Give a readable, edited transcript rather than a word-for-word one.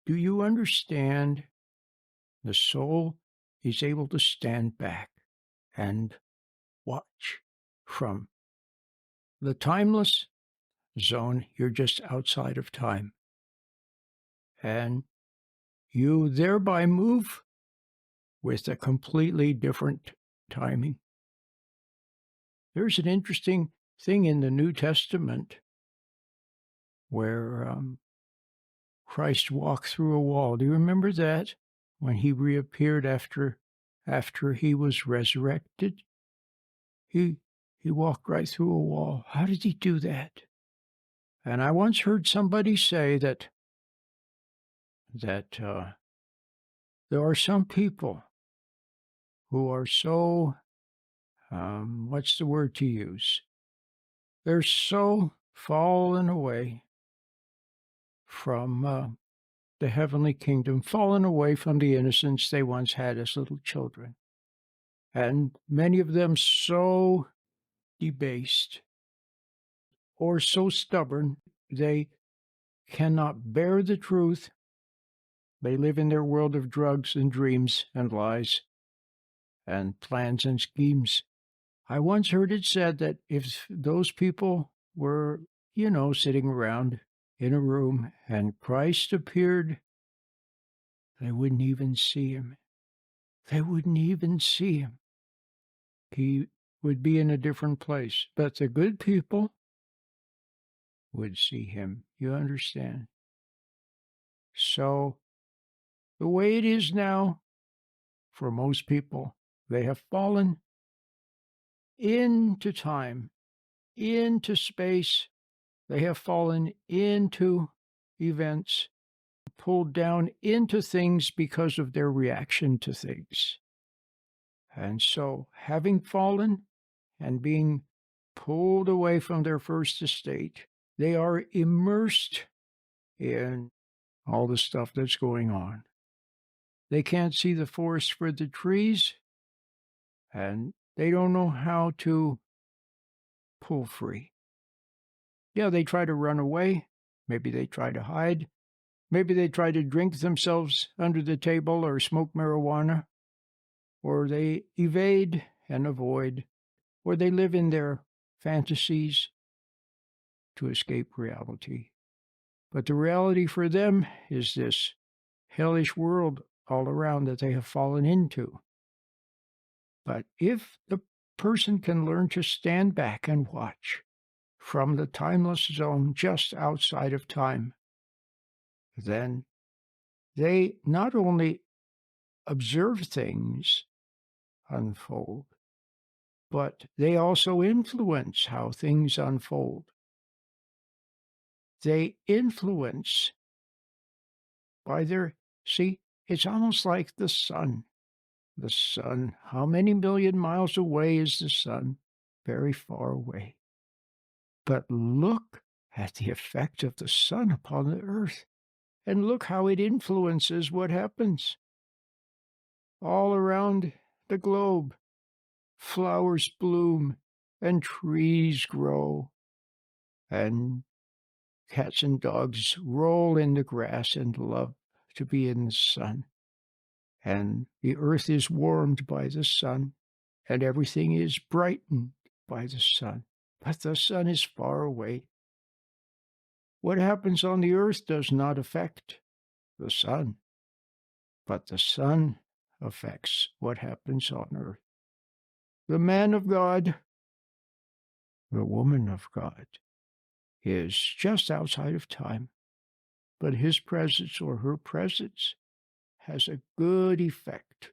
Do you understand the soul is able to stand back and watch from the timeless zone? You're just outside of time. And you thereby move with a completely different timing. There's an interesting thing in the New Testament where Christ walked through a wall. Do you remember that? When he reappeared after he was resurrected? He walked right through a wall. How did he do that? And I once heard somebody say that there are some people who are so what's the word to use? They're so fallen away from the heavenly kingdom, fallen away from the innocence they once had as little children, and many of them so debased or so stubborn they cannot bear the truth. They live in their world of drugs and dreams and lies and plans and schemes. I once heard it said that if those people were, sitting around in a room and Christ appeared, they wouldn't even see him. They wouldn't even see him. He would be in a different place. But the good people would see him. You understand? So the way it is now, for most people, they have fallen into time, into space. They have fallen into events, pulled down into things because of their reaction to things. And so, having fallen and being pulled away from their first estate, they are immersed in all the stuff that's going on. They can't see the forest for the trees, and they don't know how to pull free. Yeah, they try to run away. Maybe they try to hide. Maybe they try to drink themselves under the table or smoke marijuana, or they evade and avoid, or they live in their fantasies to escape reality. But the reality for them is this hellish world all around that they have fallen into. But if the person can learn to stand back and watch from the timeless zone just outside of time, then they not only observe things unfold, but they also influence how things unfold. They influence by their, see, it's almost like the sun. The sun, how many million miles away is the sun? Very far away. But look at the effect of the sun upon the earth, and look how it influences what happens. All around the globe, flowers bloom, and trees grow, and cats and dogs roll in the grass and love to be in the sun. And the earth is warmed by the sun, and everything is brightened by the sun. But the sun is far away. What happens on the earth does not affect the sun, but the sun affects what happens on earth. The man of God, the woman of God, is just outside of time, but his presence or her presence has a good effect